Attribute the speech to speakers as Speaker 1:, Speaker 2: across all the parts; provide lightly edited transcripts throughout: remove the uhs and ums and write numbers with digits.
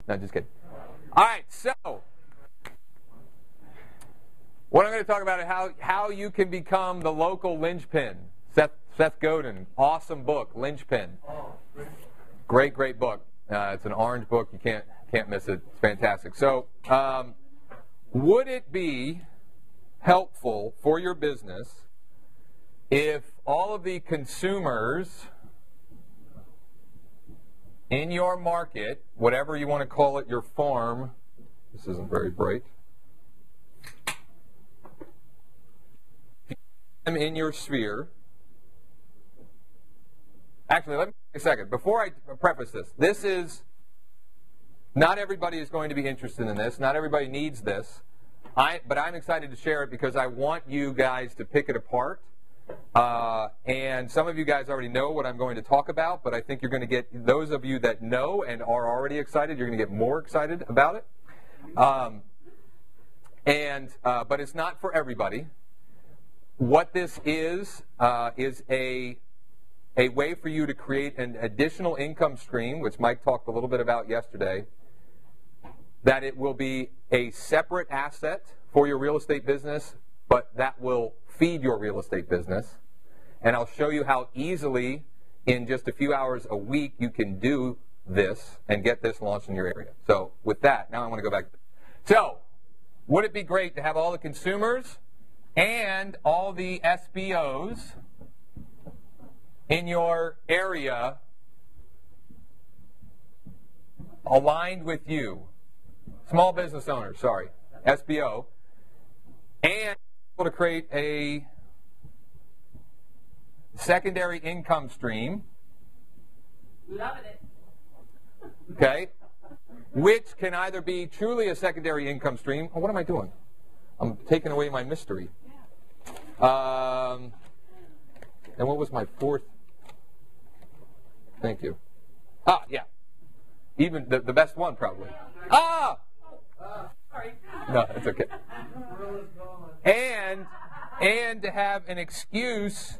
Speaker 1: No, just kidding. All right, so what I'm going to talk about is how you can become the local linchpin. Seth Godin, awesome book, Linchpin. Great book. It's an orange book. You can't miss it. It's fantastic. So, would it be helpful for your business if all of the consumers in your market, whatever you want to call it, your farm, this isn't very bright, in your sphere. Actually, let me take a second. Before I preface this is, not everybody is going to be interested in this. Not everybody needs this. But I'm excited to share it because I want you guys to pick it apart. And some of you guys already know what I'm going to talk about, but I think you're going to get, those of you that know and are already excited, you're going to get more excited about it. But it's not for everybody. What this is a way for you to create an additional income stream, which Mike talked a little bit about yesterday, that it will be a separate asset for your real estate business, but that will feed your real estate business. And I'll show you how easily, in just a few hours a week, you can do this and get this launched in your area. So with that, now I want to go back. So, would it be great to have all the consumers and all the SBOs in your area aligned with you? Small business owners, sorry, SBO, and to create a secondary income stream.
Speaker 2: Loving it.
Speaker 1: Okay, which can either be truly a secondary income stream. Oh, what am I doing? I'm taking away my mystery. And what was my fourth? Thank you. Yeah. Even the best one, probably.
Speaker 2: Sorry.
Speaker 1: No, it's okay. And to have an excuse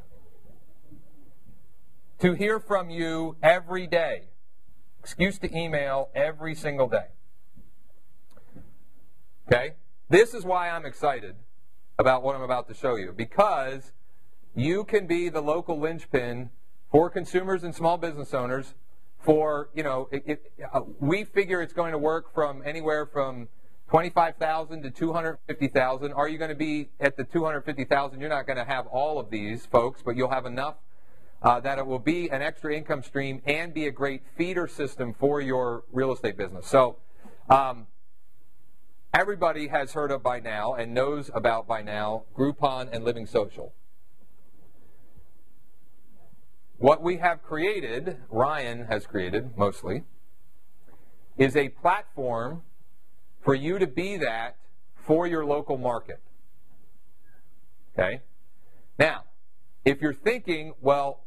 Speaker 1: to hear from you every day. Excuse to email every single day. Okay? This is why I'm excited about what I'm about to show you, because you can be the local linchpin for consumers and small business owners. For, we figure it's going to work from anywhere from $25,000 to $250,000. Are you going to be at the $250,000? You're not going to have all of these folks, but you'll have enough that it will be an extra income stream and be a great feeder system for your real estate business. So everybody has heard of by now and knows about by now Groupon and Living Social. What we have created, Ryan has created mostly, is a platform for you to be that for your local market. Okay? Now, if you're thinking, well,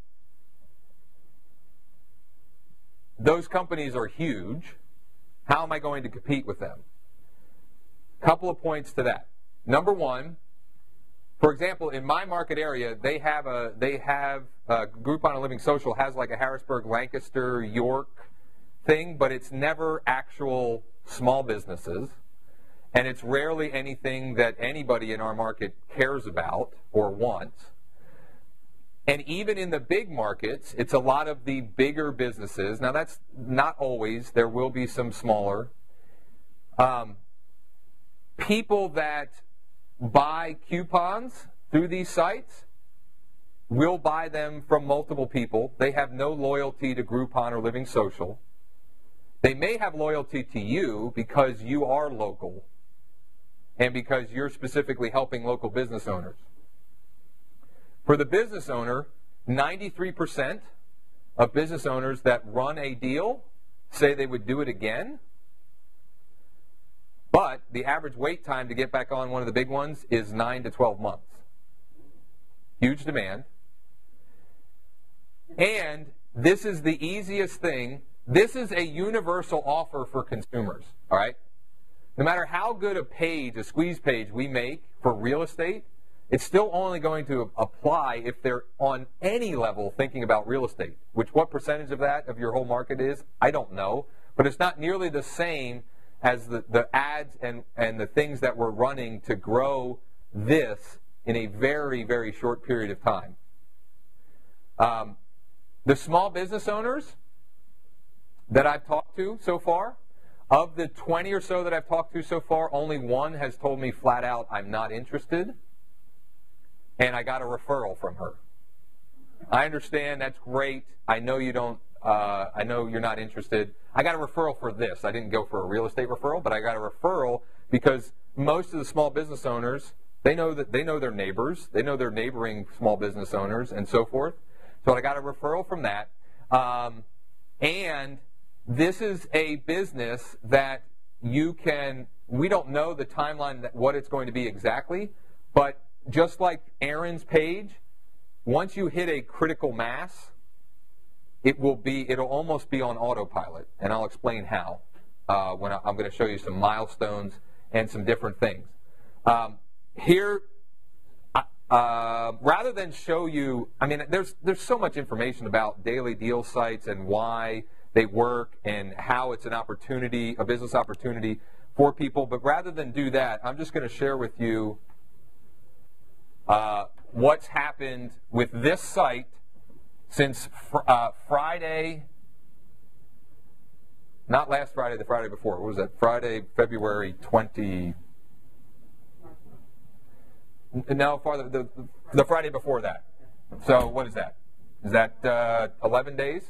Speaker 1: those companies are huge, how am I going to compete with them? A couple of points to that. Number one, for example, in my market area, they have Groupon and Living Social has like a Harrisburg, Lancaster, York thing, but it's never actual small businesses, and it's rarely anything that anybody in our market cares about or wants. And even in the big markets, it's a lot of the bigger businesses. Now, that's not always. There will be some smaller. People that buy coupons through these sites will buy them from multiple people. They have no loyalty to Groupon or Living Social. They may have loyalty to you because you are local and because you're specifically helping local business owners. For the business owner, 93% of business owners that run a deal say they would do it again. But the average wait time to get back on one of the big ones is 9 to 12 months. Huge demand. And this is the easiest thing. This is a universal offer for consumers. All right? No matter how good a page, a squeeze page we make for real estate, it's still only going to apply if they're on any level thinking about real estate. Which what percentage of that of your whole market is, I don't know. But it's not nearly the same as the ads and the things that we're running to grow this in a very, very short period of time. The small business owners that I've talked to so far, of the 20 or so that I've talked to so far, only one has told me flat out, I'm not interested, and I got a referral from her. I understand, that's great. I know you don't. I know you're not interested. I got a referral for this. I didn't go for a real estate referral, but I got a referral because most of the small business owners, they know their neighbors, they know their neighboring small business owners, and so forth. So I got a referral from that, and this is a business that you can. We don't know the timeline, what it's going to be exactly, but just like Aaron's page, once you hit a critical mass, it'll almost be on autopilot, and I'll explain how when I'm going to show you some milestones and some different things. Here, rather than show you, I mean, there's so much information about daily deal sites and why they work and how it's an opportunity, a business opportunity for people. But rather than do that, I'm just going to share with you what's happened with this site since Friday, not last Friday, the Friday before. What was that? Friday, February 20. No, the Friday before that. So what is that? Is that 11 days?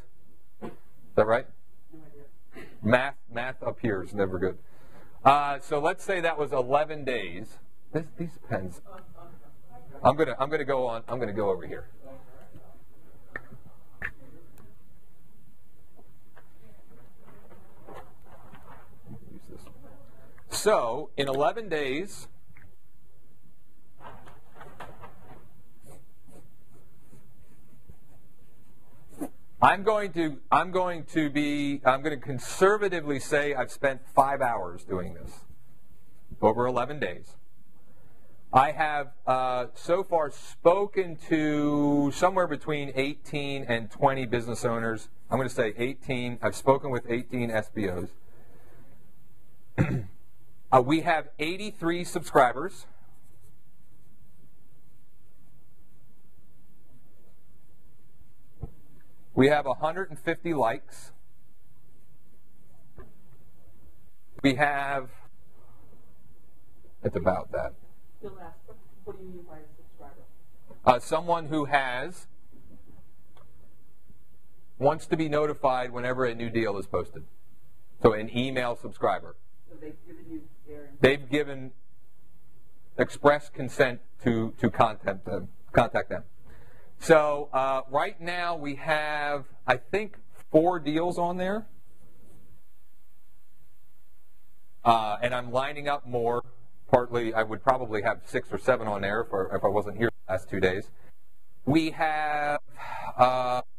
Speaker 1: Is that right? Math up here is never good. So let's say that was 11 days. These pens. I'm gonna go on. I'm gonna go over here. Use this one. So in 11 days. I'm going to conservatively say I've spent 5 hours doing this over 11 days. I have so far spoken to somewhere between 18 and 20 business owners. I'm going to say 18. I've spoken with 18 SBOs. We have 83 subscribers. We have 150 likes. We have, it's about that.
Speaker 2: Still ask, what do you mean by a subscriber?
Speaker 1: Someone who wants to be notified whenever a new deal is posted. So an email subscriber.
Speaker 2: So they've given you their...
Speaker 1: They've given express consent to contact them. So right now we have, I think, 4 deals on there. And I'm lining up more. Partly, I would probably have 6 or 7 on there if I wasn't here the last 2 days. We have,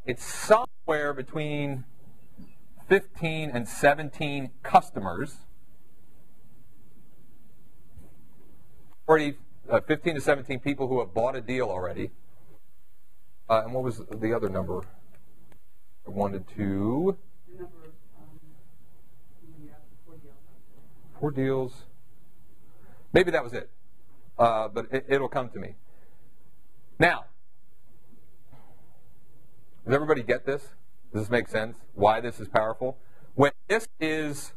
Speaker 1: it's somewhere between 15 and 17 customers. Already 15 to 17 people who have bought a deal already. And what was the other number? I wanted to...
Speaker 2: The number of
Speaker 1: 4 deals. Maybe that was it. But it'll come to me. Now, does everybody get this? Does this make sense? Why this is powerful? When this is...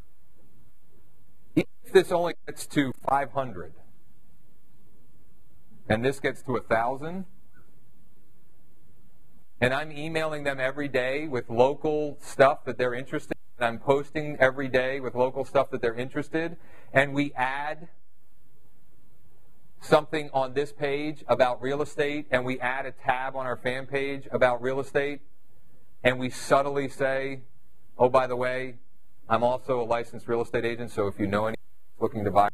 Speaker 1: If this only gets to 500, and this gets to 1,000... and I'm emailing them every day with local stuff that they're interested in. I'm posting every day with local stuff that they're interested. And we add something on this page about real estate, and we add a tab on our fan page about real estate, and we subtly say, oh, by the way, I'm also a licensed real estate agent, so if you know anyone looking to buy,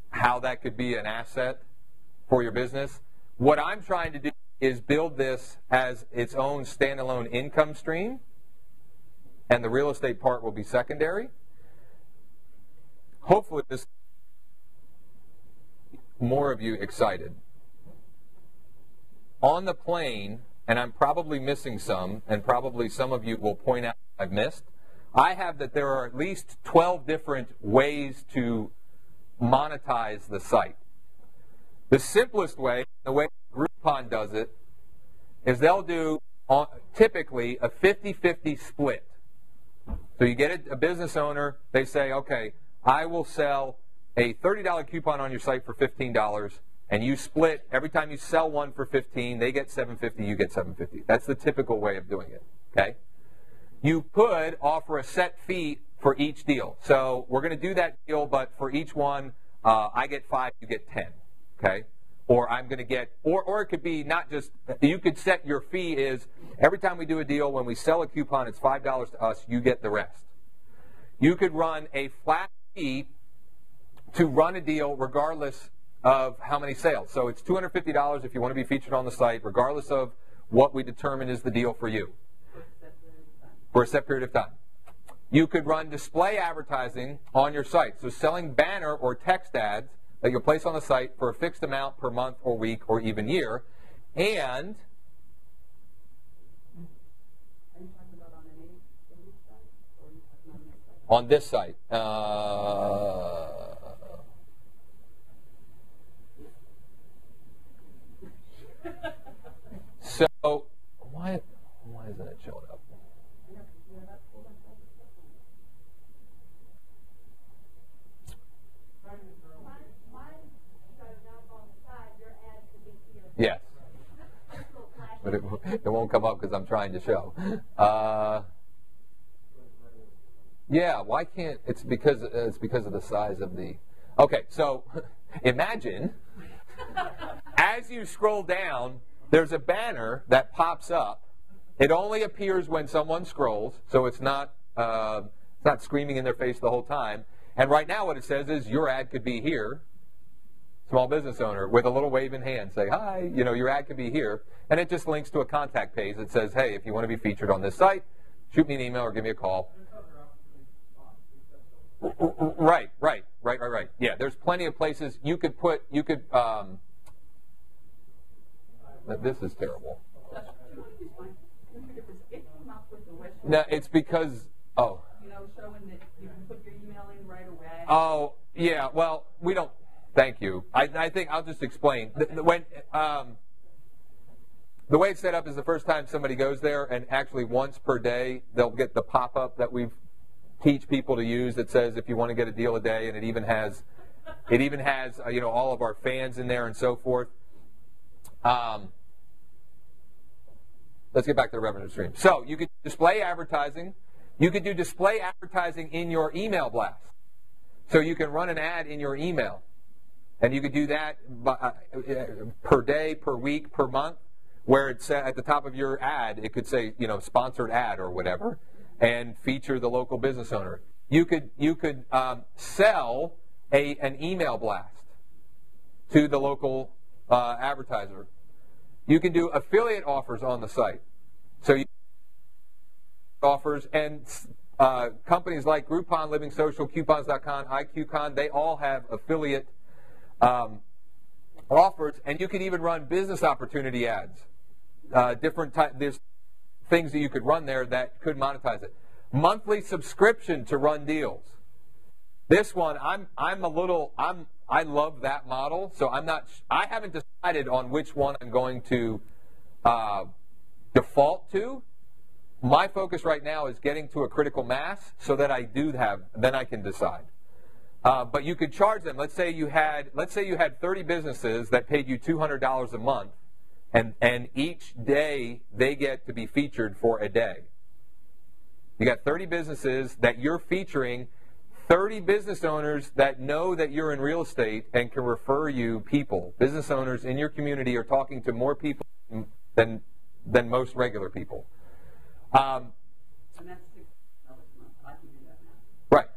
Speaker 1: how that could be an asset for your business. What I'm trying to do is build this as its own standalone income stream, and the real estate part will be secondary. Hopefully this more of you excited. On the plane, and I'm probably missing some, and probably some of you will point out I've missed, I have that there are at least 12 different ways to monetize the site. The simplest way, the way Groupon does it, is they'll do typically a 50-50 split. So you get a business owner, they say, okay, I will sell a $30 coupon on your site for $15, and you split, every time you sell one for $15, they get $7.50, you get $7.50. That's the typical way of doing it, okay? You could offer a set fee for each deal. So we're going to do that deal, but for each one, I get 5, you get 10, okay? Or I'm going to get, or it could be not just, you could set your fee is, every time we do a deal, when we sell a coupon, it's $5 to us, you get the rest. You could run a flat fee to run a deal regardless of how many sales. So it's $250 if you want to be featured on the site, regardless of what we determine is the deal for you. For a set period of time. You could run display advertising on your site. So selling banner or text ads that you'll place on the site for a fixed amount per month or week or even year. And
Speaker 2: Are you talking about on any site, or are you talking
Speaker 1: on
Speaker 2: on this site?
Speaker 1: this site, so why isn't it showing up? Yes. But it won't come up because I'm trying to show. Yeah, why can't, it's because of the size of the, okay, so imagine as you scroll down, there's a banner that pops up. It only appears when someone scrolls, so it's not screaming in their face the whole time. And right now what it says is your ad could be here. Small business owner with a little waving hand, say, hi, your ad could be here. And it just links to a contact page that says, hey, if you want to be featured on this site, shoot me an email or give me a call. Right. Yeah, there's plenty of places you could this is terrible. No, it's because,
Speaker 2: showing that you can put your email in right away.
Speaker 1: Oh, yeah, well, we don't. Thank you. I think I'll just explain. The way it's set up is the first time somebody goes there, and actually once per day, they'll get the pop-up that we teach people to use that says if you want to get a deal a day, and it even has all of our fans in there and so forth. Let's get back to the revenue stream. So you could display advertising. You could do display advertising in your email blast. So you can run an ad in your email. And you could do that per day, per week, per month, where it's at the top of your ad, it could say, sponsored ad or whatever, and feature the local business owner. You could sell an email blast to the local advertiser. You can do affiliate offers on the site. So you offers and companies like Groupon, Living Social, Coupons.com, iQCon, they all have affiliate offers, and you can even run business opportunity ads. There's things that you could run there that could monetize it. Monthly subscription to run deals. This one, I love that model, so I haven't decided on which one I'm going to default to. My focus right now is getting to a critical mass so that then I can decide. But you could charge them. Let's say you had 30 businesses that paid you $200 a month, and each day they get to be featured for a day. You got 30 businesses that you're featuring, 30 business owners that know that you're in real estate and can refer you people. Business owners in your community are talking to more people than most regular people.
Speaker 2: And that's $6 a month. I can do that now.
Speaker 1: Right.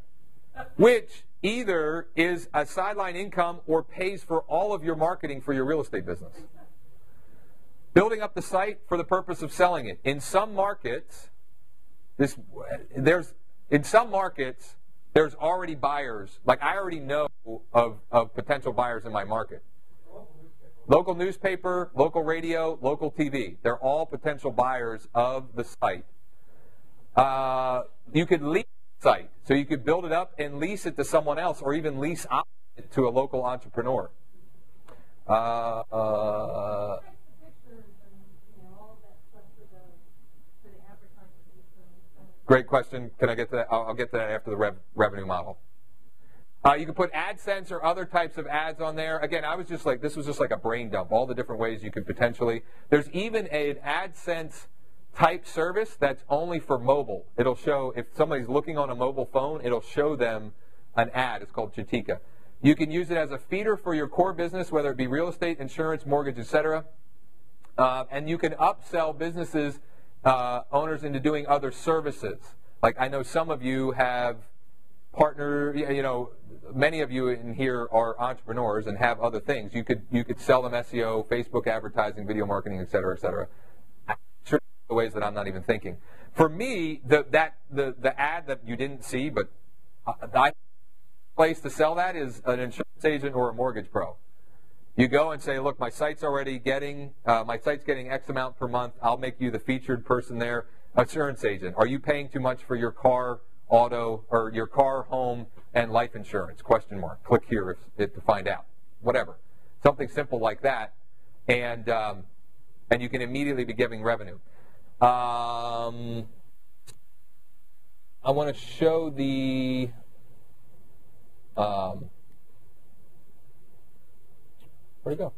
Speaker 1: Which either is a sideline income or pays for all of your marketing for your real estate business. Building up the site for the purpose of selling it. In some markets, there's already buyers. Like I already know of potential buyers in my market. Local newspaper, local radio, local TV. They're all potential buyers of the site. You could lease the site. So you could build it up and lease it to someone else, or even lease it to a local entrepreneur. Great question. Can I get to that? I'll get to that after the revenue model. You can put AdSense or other types of ads on there. Again, this was just like a brain dump, all the different ways you could potentially. There's even an AdSense type service that's only for mobile. It'll show, if somebody's looking on a mobile phone, it'll show them an ad. It's called Chatika. You can use it as a feeder for your core business, whether it be real estate, insurance, mortgage, etc. And you can upsell businesses, owners, into doing other services. Like I know some of you have many of you in here are entrepreneurs and have other things. You could sell them SEO, Facebook advertising, video marketing, et cetera, et cetera. Sure, the ways that I'm not even thinking. For me, the ad that you didn't see, but the place to sell that is an insurance agent or a mortgage pro. You go and say, look, my site's already getting X amount per month. I'll make you the featured person there. Insurance agent, are you paying too much for your car, auto, or your car, home, and life insurance? Question mark. Click here to find out. Whatever. Something simple like that, and you can immediately be giving revenue. I want to show the where'd it go?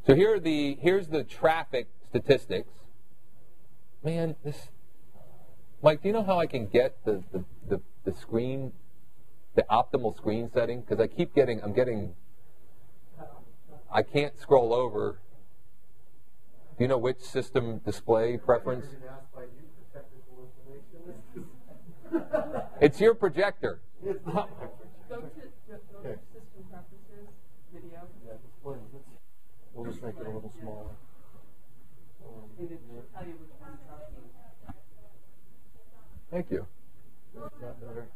Speaker 1: So here's the traffic statistics. Man, Mike, do you know how I can get the screen, the optimal screen setting? Because I can't scroll over. Do you know which system display preference? It's your projector.
Speaker 2: It's not my projector. Go to system preferences, video. Yeah, display. We'll just make it a little smaller. And it will tell you which one's up.
Speaker 1: Thank you.
Speaker 2: Is that better?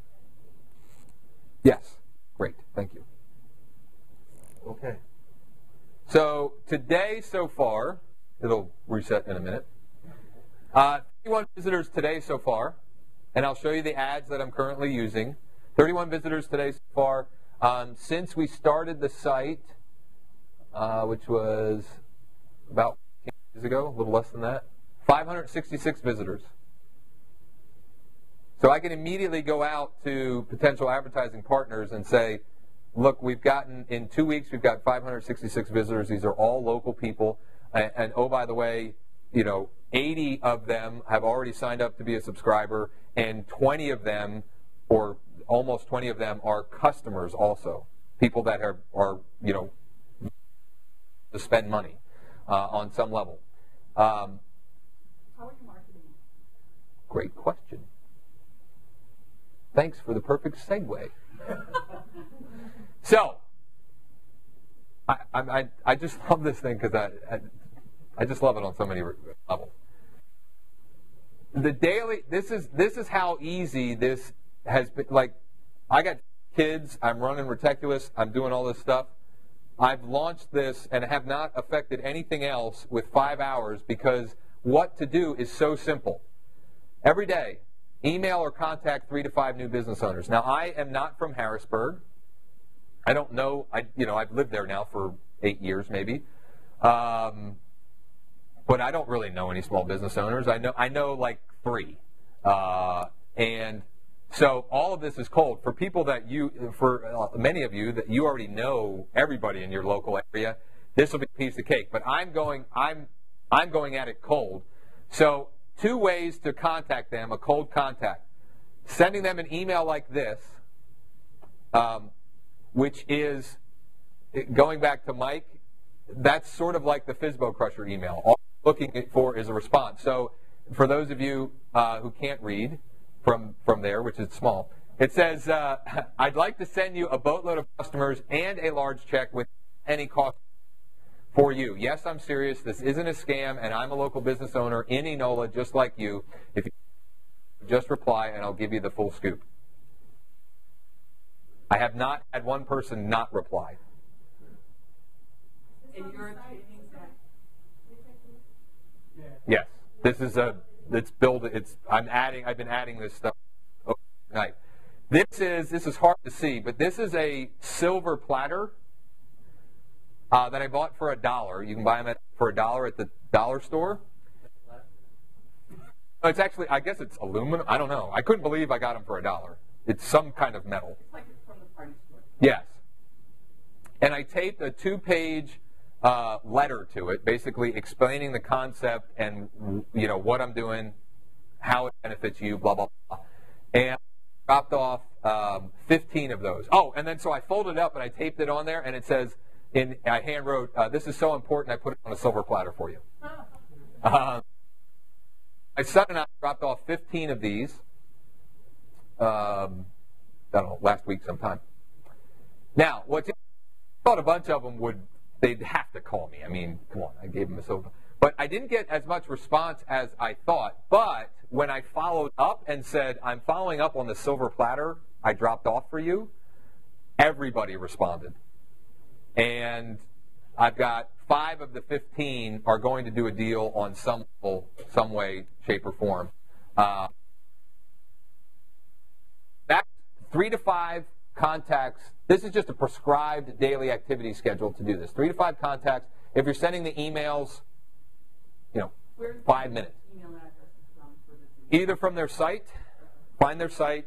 Speaker 1: Yes. Great. Thank you.
Speaker 2: Okay.
Speaker 1: So today so far, it'll reset in a minute. 31 visitors today so far, and I'll show you the ads that I'm currently using. 31 visitors today so far. Since we started the site, which was about 10 days ago, a little less than that, 566 visitors. So I can immediately go out to potential advertising partners and say, look, in 2 weeks, we've got 566 visitors. These are all local people. And oh, by the way, 80 of them have already signed up to be a subscriber, and 20 of them, or almost 20 of them, are customers also. People that are to spend money on some level.
Speaker 2: How are you marketing?
Speaker 1: Great question. Thanks for the perfect segue. So, I just love this thing because I just love it on so many levels. This is how easy this has been. Like, I got kids, I'm running Reticulous, I'm doing all this stuff. I've launched this and have not affected anything else with 5 hours because what to do is so simple. Every day, email or contact 3 to 5 new business owners. Now, I am not from Harrisburg. I don't know. I've lived there now for 8 years, maybe. But I don't really know any small business owners. I know like 3. And so all of this is cold. For people for many of you that you already know everybody in your local area, this will be a piece of cake. But I'm going at it cold. So 2 ways to contact them, a cold contact. Sending them an email like this, which is, going back to Mike, that's sort of like the Fizbo Crusher email. All I'm looking for is a response. So for those of you who can't read from there, which is small, it says, I'd like to send you a boatload of customers and a large check with any cost for you. Yes, I'm serious. This isn't a scam, and I'm a local business owner in Enola just like you. If you just reply, and I'll give you the full scoop. I have not had one person not reply.
Speaker 2: And you're changing that.
Speaker 1: Yes. This is it's built. I've been adding this stuff overnight. This is hard to see, but this is a silver platter that I bought for $1. You can buy them for $1 at the dollar store. It's actually, I guess it's aluminum. I don't know. I couldn't believe I got them for $1. It's some kind of metal.
Speaker 2: It's like it's from the party store.
Speaker 1: Yes. And I taped a 2-page letter to it, basically explaining the concept and what I'm doing, how it benefits you, blah blah blah. And I dropped off 15 of those. Oh, and then so I folded it up and I taped it on there, and it says, I hand wrote, "This is so important. I put it on a silver platter for you." My son and I dropped off 15 of these. I don't know, last week sometime. Now, I thought a bunch of them they'd have to call me. I mean, come on, I gave them a silver. But I didn't get as much response as I thought. But when I followed up and said, "I'm following up on the silver platter I dropped off for you," everybody responded. And I've got 5 of the 15 are going to do a deal on some way, shape, or form. That's 3 to 5 contacts. This is just a prescribed daily activity schedule to do this. 3 to 5 contacts. If you're sending the emails, 5 minutes.
Speaker 2: Email addresses from for this?
Speaker 1: Either from their site, find their site.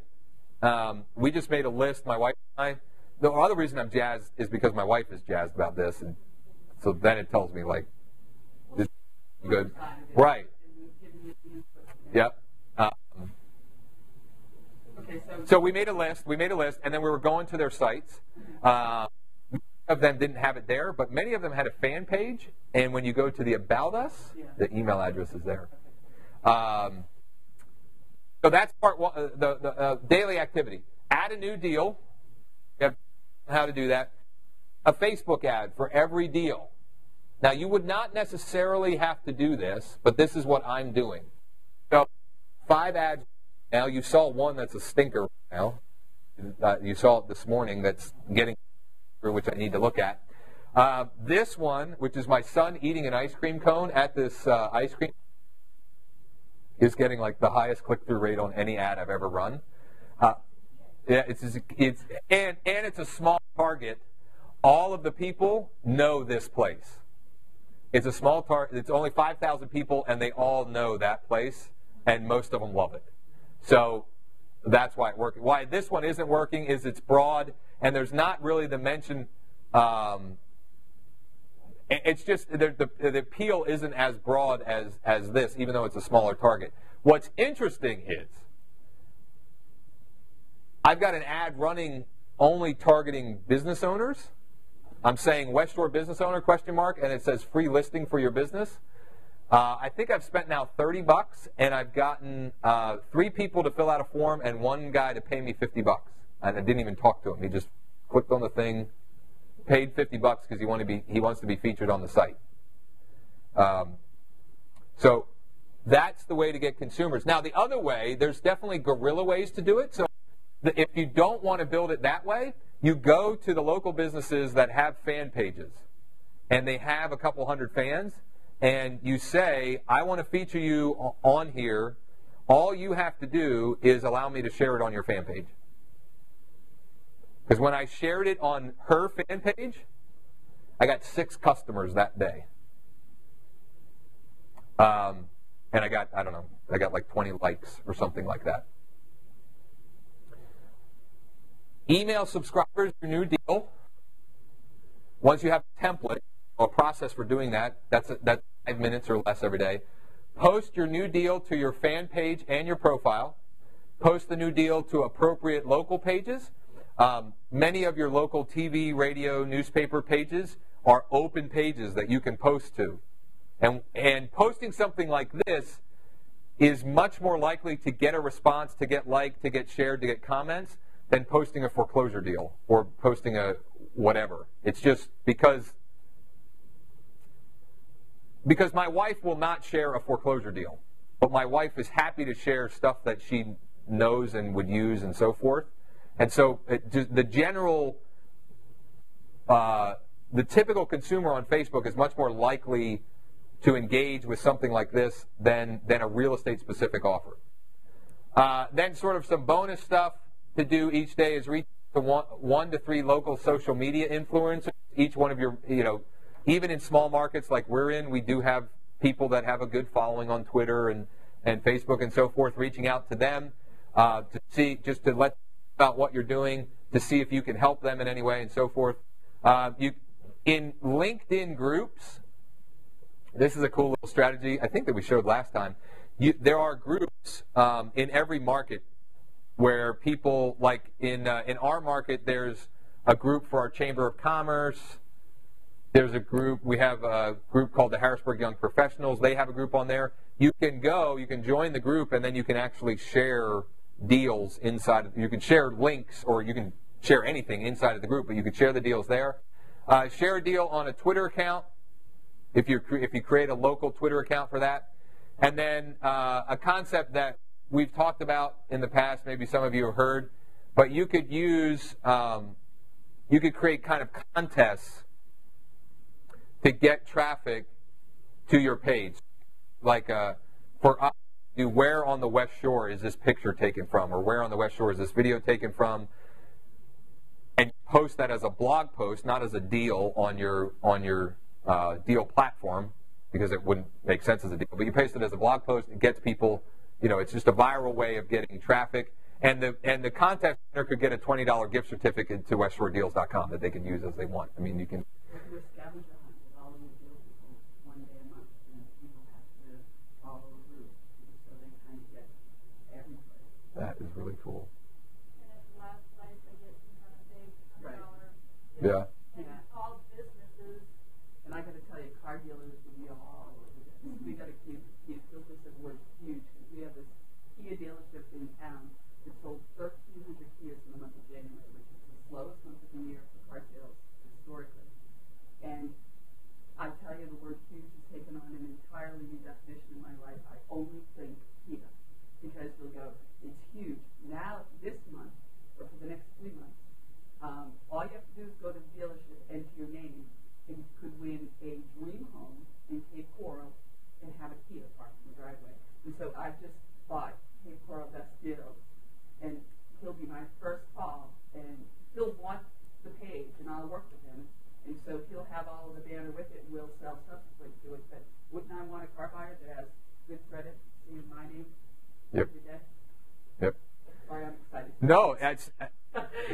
Speaker 1: We just made a list, my wife and I. The other reason I'm jazzed is because my wife is jazzed about this, and so then it tells me this is good, right? Yep.
Speaker 2: Okay,
Speaker 1: so we made a list, and then we were going to their sites. Many of them didn't have it there, but many of them had a fan page, and when you go to the About Us, the email address is there. So that's part one, the daily activity. Add a new deal. You have how to do that. A Facebook ad for every deal. Now, you would not necessarily have to do this, but this is what I'm doing. So, 5 ads. Now, you saw one that's a stinker now. You saw it this morning that's getting through, which I need to look at. This one, which is my son eating an ice cream cone at this ice cream, is getting the highest click-through rate on any ad I've ever run. It's a small target. All of the people know this place. It's a small target. It's only 5,000 people, and they all know that place, and most of them love it. So that's why it works. Why this one isn't working is it's broad, and there's not really the mention. It's just the appeal isn't as broad as this, even though it's a smaller target. What's interesting is I've got an ad running only targeting business owners. I'm saying West Shore business owner, ? And it says free listing for your business. I think I've spent now $30, and I've gotten 3 people to fill out a form and 1 guy to pay me $50. And I didn't even talk to him. He just clicked on the thing, paid $50 because he wants to be featured on the site. So that's the way to get consumers. Now, the other way, there's definitely guerrilla ways to do it. So if you don't want to build it that way, you go to the local businesses that have fan pages, and they have a couple hundred fans, and you say, "I want to feature you on here. All you have to do is allow me to share it on your fan page." Because when I shared it on her fan page, I got 6 customers that day. And I got 20 likes or something like that. Email subscribers your new deal. Once you have a template, or a process for doing that, that's 5 minutes or less every day. Post your new deal to your fan page and your profile. Post the new deal to appropriate local pages. Many of your local TV, radio, newspaper pages are open pages that you can post to. And posting something like this is much more likely to get a response, to get liked, to get shared, to get comments, than posting a foreclosure deal or posting a whatever. It's just because my wife will not share a foreclosure deal, but my wife is happy to share stuff that she knows and would use and so forth. And so the general the typical consumer on Facebook is much more likely to engage with something like this than a real estate specific offer. Then sort of some bonus stuff to do each day is reach to one to three local social media influencers. Each one of your, even in small markets like we're in, we do have people that have a good following on Twitter and Facebook and so forth, reaching out to them to see, just to let them know about what you're doing, to see if you can help them in any way and so forth. In LinkedIn groups, this is a cool little strategy, I think that we showed last time. There are groups in every market where people, like in our market, there's a group for our Chamber of Commerce. There's a group, we have a group called the Harrisburg Young Professionals. They have a group on there. You can join the group, and then you can actually share deals inside. You can share links, or you can share anything inside of the group, but you can share the deals there. Share a deal on a Twitter account if you create a local Twitter account for that. And then a concept that we've talked about in the past, maybe some of you have heard, but you could use, you could create kind of contests to get traffic to your page. Like for us, where on the West Shore is this picture taken from, or where on the West Shore is this video taken from, and post that as a blog post, not as a deal on your deal platform, because it wouldn't make sense as a deal. But you paste it as a blog post, it gets people, it's just a viral way of getting traffic. And the contest winner could get a $20 gift certificate to westshoredeals.com that they can use as they want. I mean, you can. That is really cool. Yeah.
Speaker 2: Yeah. All businesses, and I got to tell you, car dealers would be all over this. We got to keep this word huge. We have this Kia dealership in town that sold 1,300 Kias in the month of January, which is the slowest month of the year for car sales historically. And I tell you, the word huge has taken on an entirely new definition in my life. I only think Kia, because they'll go, it's huge. Now, this month, or for the next 3 months, all you have to do is go to the dealership, enter your name, and you could win a dream home in Cape Coral and have a Kia parked in the driveway. And so I just bought Cape Coral Best Deals, and he'll be my first call, and he'll want the page, and I'll work with him. And so he'll have all of the banner with it, and we'll sell subsequent to it. But wouldn't I want a car buyer that has good credit, seeing my name every day?
Speaker 1: Yep.
Speaker 2: Sorry, I'm excited.
Speaker 1: No,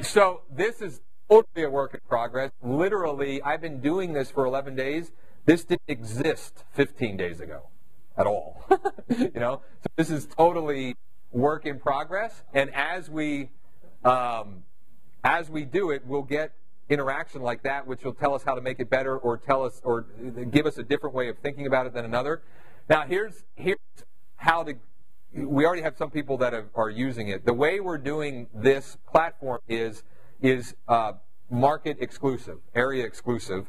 Speaker 1: so this is totally a work in progress. Literally, I've been doing this for 11 days. This didn't exist 15 days ago at all. So this is totally work in progress. And as we do it, we'll get interaction like that, which will tell us how to make it better, or tell us, or give us a different way of thinking about it than another. Now, here's how to. We already have some people that are using it. The way we're doing this platform is market exclusive, area exclusive.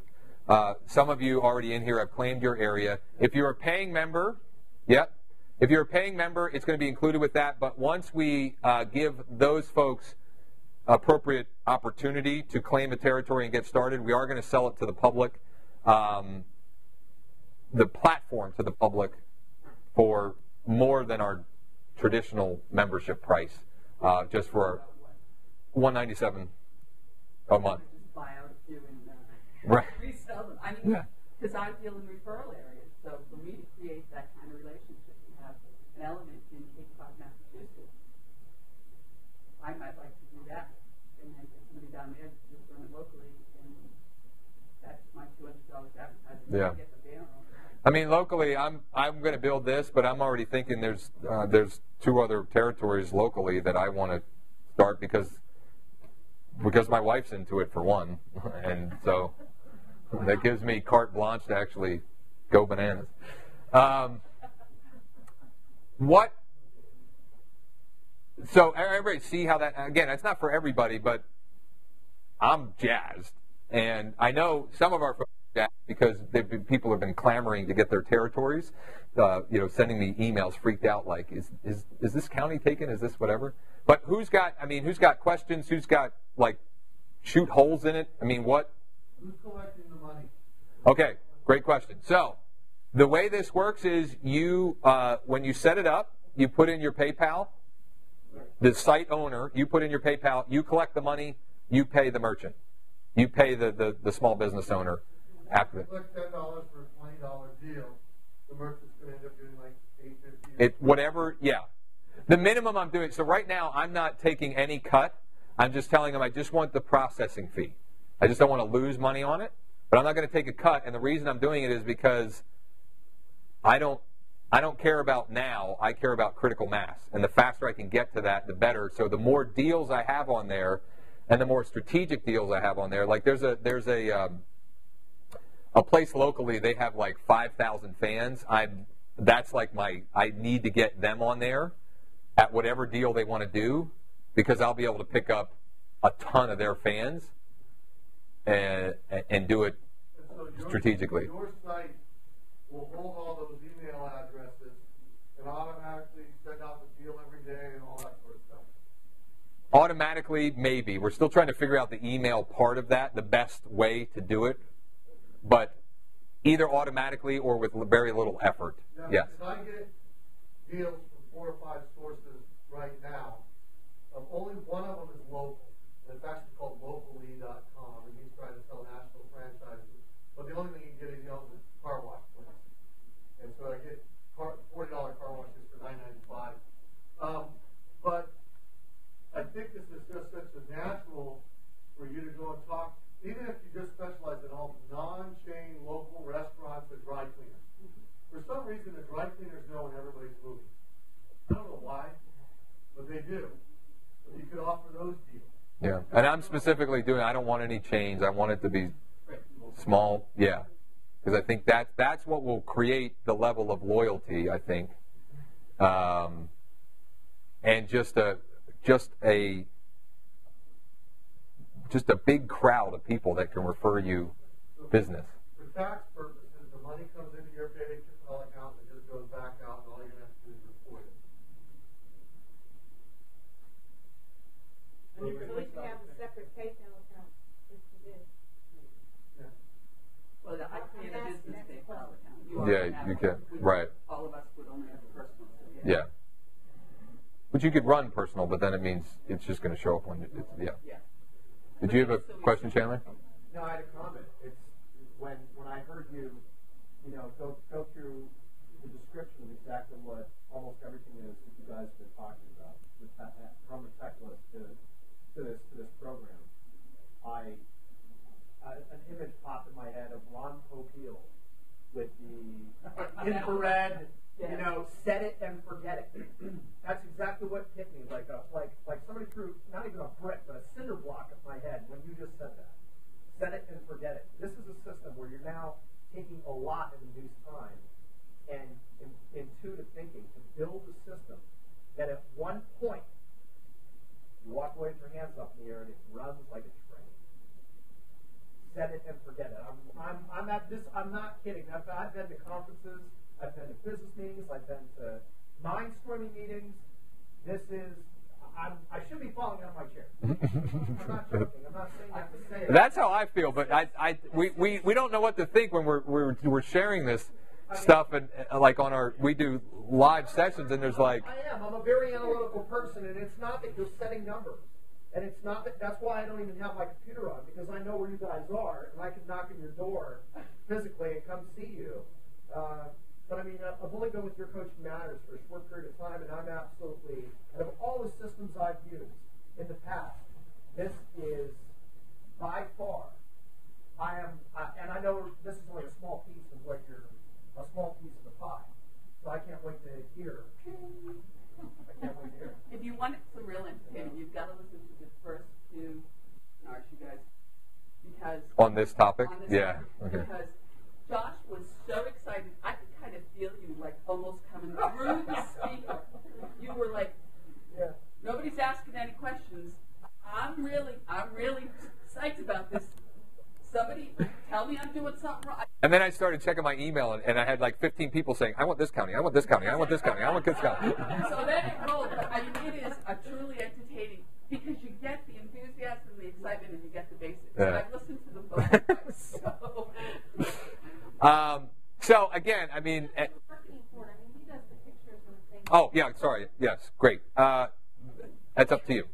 Speaker 1: Some of you already in here have claimed your area. If you're a paying member, if you're a paying member, it's going to be included with that. But once we give those folks appropriate opportunity to claim a territory and get started, we are going to sell it to the public, the platform to the public, for more than our traditional membership price, just for $197 a month.
Speaker 2: Just buy out a few and
Speaker 1: right.
Speaker 2: Resell them. I mean, because I deal in referral areas, so for me to create that kind of relationship and have an element in Cape Cod, Massachusetts, I might like to do that, and then get somebody down there to just run it locally, and that's my $200 advertising.
Speaker 1: Yeah.
Speaker 2: Get the banner on.
Speaker 1: I mean, locally, I'm going to build this, but I'm already thinking there's 2 other territories locally that I want to start because my wife's into it, for one, and so that gives me carte blanche to actually go bananas. So everybody see how that, again, it's not for everybody, but I'm jazzed, and I know some of our folks, because people have been clamoring to get their territories, sending me emails freaked out like, is this county taken? Is this whatever? But who's got questions? Who's got, like, shoot holes in it? I mean, what?
Speaker 2: Who's collecting the
Speaker 1: Okay, great question. So the way this works is you, when you set it up, you put in your PayPal. The site owner, you put in your PayPal, you collect the money, you pay the merchant. You pay the small business owner after that.
Speaker 3: If you click $10 for a $20 deal, the merchant's going to end up doing like $8.50.
Speaker 1: Whatever, yeah. The minimum I'm doing, so right now I'm not taking any cut. I'm just telling them I just want the processing fee. I just don't want to lose money on it, but I'm not going to take a cut. And the reason I'm doing it is because I don't care about now. I care about critical mass. And the faster I can get to that, the better. So the more deals I have on there, and the more strategic deals I have on there, like there's a place locally, they have like 5,000 fans. That's like I need to get them on there at whatever deal they want to do, because I'll be able to pick up a ton of their fans and do it strategically.
Speaker 3: Your site will hold all those email addresses and automatically send out the deal every day and all that sort of stuff.
Speaker 1: Automatically, maybe. We're still trying to figure out the email part of that, the best way to do it. But either automatically or with very little effort.
Speaker 3: Now,
Speaker 1: Yes.
Speaker 3: if I get deals from 4 or 5 sources right now, only one of them is local. And it's actually called locally.com, and he's trying to sell national franchises. But the only thing you can get is car wash place. And so I get $40 car washes for $9.95. But I think this is just such a natural for you to go and talk, even if you just specialize in all non-chain local restaurants and dry cleaners. For some reason, the dry cleaners know when everybody's moving. I don't know why, but they do. But you could offer those deals.
Speaker 1: Yeah. And I'm specifically doing, I don't want any chains. I want it to be small. Yeah. Because I think that's what will create the level of loyalty, I think. And just a big crowd of people that can refer you business.
Speaker 3: For tax purposes, the money comes into your PayPal account and it just goes back out, and all you're going to have to do is report it.
Speaker 4: And you at least have a separate PayPal account just for this.
Speaker 3: Yeah.
Speaker 2: Well, I create a business PayPal account.
Speaker 1: You can. Right.
Speaker 2: All of us would only have a personal. So
Speaker 1: Yeah. But you could run personal, but then it means it's just going to show up on it. Yeah.
Speaker 2: Yeah.
Speaker 1: Did you have a question, Chandler?
Speaker 5: No, I had a comment. It's when I heard you, go through the description of exactly what almost everything is that you guys have been talking about, from the checklist to this program. An image popped in my head of Ron Popeil with the infrared, set it and forget it. That's exactly what hit me, like somebody threw not even a brick, but a cinder block at my head when you just said that. Set it and forget it. This is a system where you're now taking a lot of reduced time and intuitive thinking to build a system that at one point you walk away with your hands up in the air and it runs like a train. Set it and forget it. I'm at this. I'm not kidding. I've been to conferences. I've been to business meetings. I've been to mind-storming meetings. This is. I should be falling out of my chair. I'm not joking. I'm not saying that to say it.
Speaker 1: That's how I feel, but we don't know what to think when we're sharing this stuff, and like we do live sessions, and there's like.
Speaker 5: I am. I'm a very analytical person, and it's not that you're setting numbers. And it's not that's why I don't even have my computer on, because I know where you guys are, and I can knock on your door physically and come see you. But I mean, I've only been with Your Coaching Matters for a short period of time, and I'm absolutely, out of all the systems I've used in the past, this is by far, and I know this is only a small piece of a small piece of the pie, so I can't wait to hear.
Speaker 2: If you want some real entertainment, you've got to listen to the first 2 webinars, you guys, because
Speaker 1: On this topic?
Speaker 2: topic,
Speaker 1: Okay.
Speaker 2: because Josh was so excited. I could kind of feel you, like, almost coming through the speaker. You were like, nobody's asking any questions. I'm really psyched about this. Somebody tell me I'm doing something wrong.
Speaker 1: And then I started checking my email, and I had like 15 people saying, I want this county, I want this county, I want this county, I want this county.
Speaker 2: So then it rolled. I mean, it is a truly entertaining, because you get the enthusiasm, the excitement, and you get the basics.
Speaker 1: Yeah.
Speaker 2: And I've listened to them both. So
Speaker 1: again, I mean.
Speaker 4: Marketing for it. I mean, he does the pictures and things.
Speaker 1: Oh, yeah, sorry. Yes, great. That's up to you.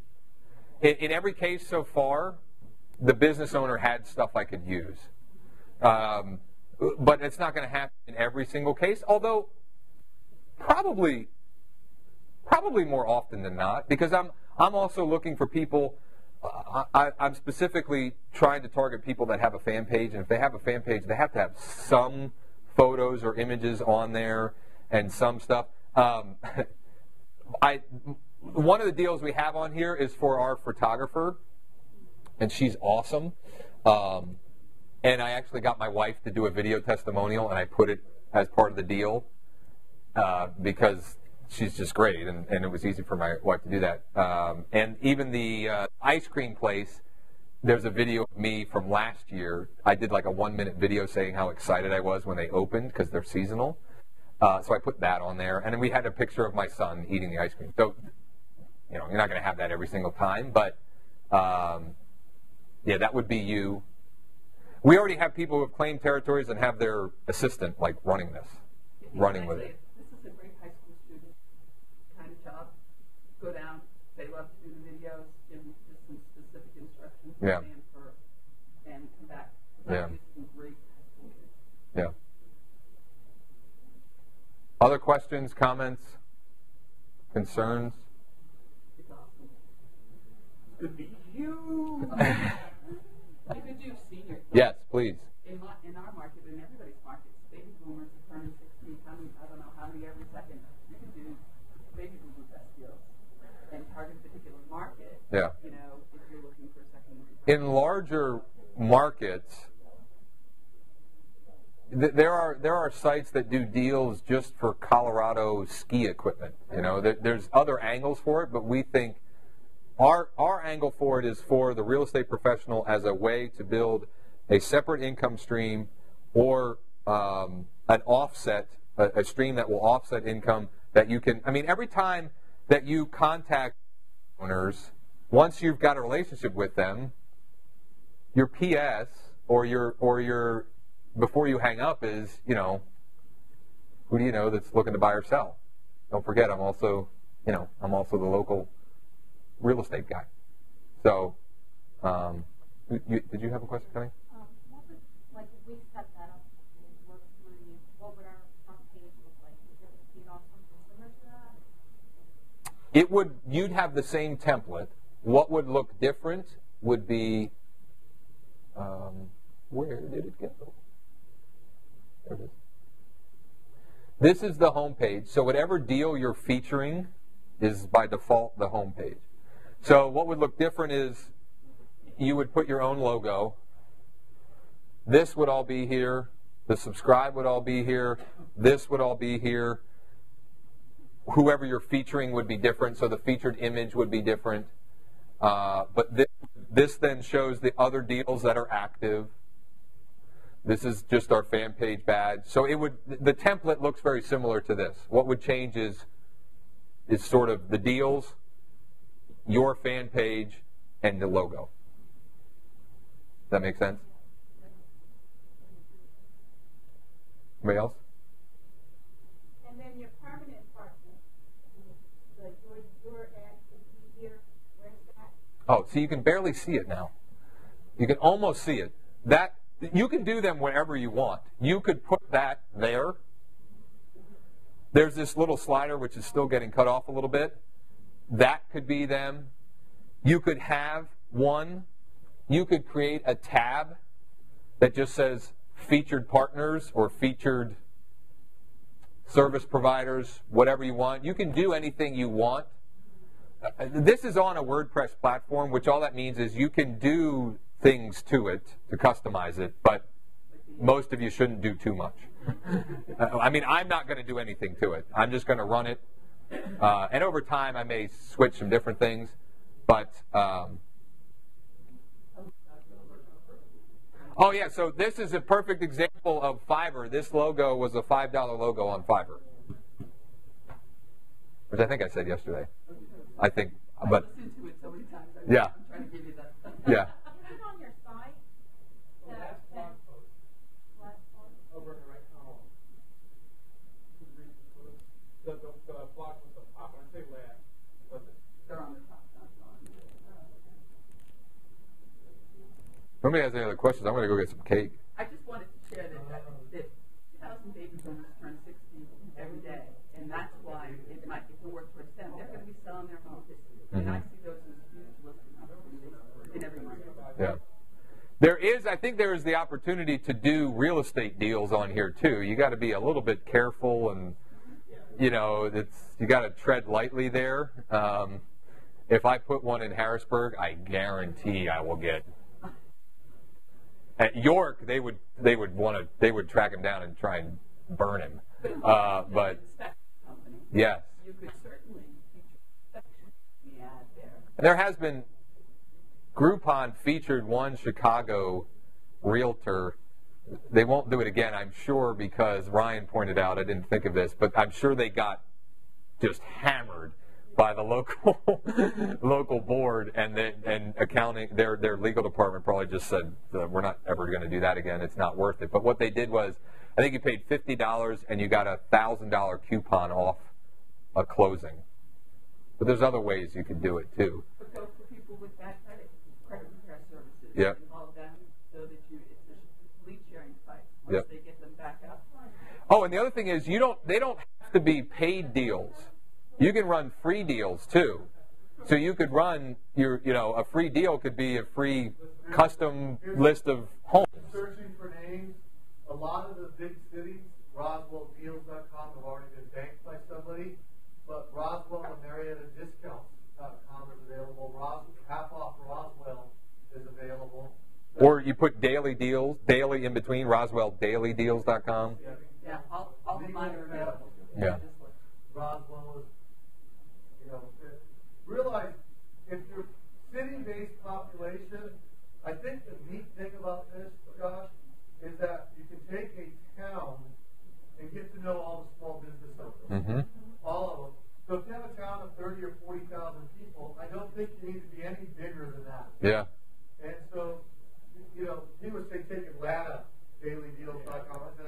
Speaker 1: In every case so far, the business owner had stuff I could use. But it's not going to happen in every single case, although probably more often than not, because I'm also looking for people. I'm specifically trying to target people that have a fan page, and if they have a fan page, they have to have some photos or images on there and some stuff. One of the deals we have on here is for our photographer, and she's awesome. And I actually got my wife to do a video testimonial, and I put it as part of the deal because she's just great, and it was easy for my wife to do that. And even the ice cream place, there's a video of me from last year. I did like a 1-minute video saying how excited I was when they opened because they're seasonal. So I put that on there. And then we had a picture of my son eating the ice cream. So, you're not going to have that every single time, but yeah, that would be you. We already have people who have claimed territories and have their assistant running this, running with it.
Speaker 2: This is a great high school student kind of job. Go down, they love to do the videos, give them just some specific instructions,
Speaker 1: Yeah.
Speaker 2: and come back.
Speaker 1: Yeah.
Speaker 2: Some great high school kids.
Speaker 1: Yeah. Other questions, comments, concerns?
Speaker 2: It's awesome.
Speaker 5: Could be huge.
Speaker 2: You could do senior.
Speaker 1: Yes, please.
Speaker 2: In our market, in everybody's market, baby boomers are turning 60, coming, I don't know how many every second. You can do baby boomer best deals and target a particular market.
Speaker 1: Yeah.
Speaker 2: If you're looking for a second.
Speaker 1: In larger markets, there are sites that do deals just for Colorado ski equipment. There's other angles for it, but we think our angle for it is for the real estate professional as a way to build a separate income stream or an offset, a stream that will offset income that you can. I mean, every time that you contact owners, once you've got a relationship with them, your PS or your before you hang up is, who do you know that's looking to buy or sell? Don't forget, I'm also the local real estate guy. So, did you have a question, Connie?
Speaker 4: What would, if we set that up and work through you, what would our front page look like? Would it be all something similar to that?
Speaker 1: You'd have the same template. What would look different would be, where did it go? There it is. This is the home page. So whatever deal you're featuring is by default the home page. So what would look different is you would put your own logo. This would all be here. The subscribe would all be here. This would all be here. Whoever you're featuring would be different, so the featured image would be different. But this then shows the other deals that are active. This is just our fan page badge. So the template looks very similar to this. What would change is sort of the deals, your fan page, and the logo. Does that make sense? Anybody else?
Speaker 4: And then your permanent partner, your ad could be here. Where's that?
Speaker 1: Oh, see, you can barely see it now. You can almost see it. You can do them wherever you want. You could put that there. There's this little slider which is still getting cut off a little bit. That could be them. You could have one. You could create a tab that just says featured partners or featured service providers, whatever you want. You can do anything you want. This is on a WordPress platform, which all that means is you can do things to it to customize it, but most of you shouldn't do too much. I mean, I'm not going to do anything to it. I'm just going to run it. And over time, I may switch some different things, but oh yeah, so this is a perfect example of Fiverr. This logo was a $5 logo on Fiverr, which I think I said yesterday. I think, but
Speaker 2: I listened to it so many times.
Speaker 1: Yeah.
Speaker 2: I'm trying to give you that.
Speaker 1: yeah.
Speaker 4: Is it on your site?
Speaker 5: Over in the right column.
Speaker 1: nobody has any other questions, I'm going to go get some cake.
Speaker 2: I just wanted to share that 2,000 baby boomers turn 60 every day, and that's why it can work for them. They're going to be selling their homes, and I see those as huge listing opportunities in every market.
Speaker 1: Yeah. I think there is the opportunity to do real estate deals on here too. You got to be a little bit careful, and you got to tread lightly there. If I put one in Harrisburg, I guarantee I will get. At York, they would track him down and try and burn him. But yes,
Speaker 2: you could certainly feature the ad there.
Speaker 1: There has been. Groupon featured one Chicago realtor. They won't do it again, I'm sure, because Ryan pointed out, I didn't think of this, but I'm sure they got just hammered by the local board, and accounting. Their legal department probably just said, we're not ever going to do that again. It's not worth it. But what they did was, I think you paid $50 and you got a $1,000 coupon off a closing. But there's other ways you can do it too.
Speaker 2: But go for people with bad credit repair services.
Speaker 1: Yep.
Speaker 2: Involve them so that it's a lead sharing site. Once
Speaker 1: Yep.
Speaker 2: they get them back up.
Speaker 1: Oh, and the other thing is, they don't have to be paid deals. You can run free deals too. So you could run a free deal could be a free custom list of homes.
Speaker 3: Searching for names, a lot of the big cities, RoswellDeals.com have already been banked by somebody, but Roswell and Marietta Discounts.com is available. Half off Roswell is available.
Speaker 1: Or you put daily deals, daily in between, RoswellDailyDeals.com.
Speaker 2: Yeah, all of mine are available.
Speaker 1: Yeah.
Speaker 3: Roswell is, realize if you're city-based population, I think the neat thing about this, Josh, is that you can take a town and get to know all the small business owners.
Speaker 1: Mm-hmm.
Speaker 3: All of them. So if you have a town of 30 or 40,000 people, I don't think you need to be any bigger than that.
Speaker 1: Yeah.
Speaker 3: And so, he would say take Atlanta, dailydeals.com. I said,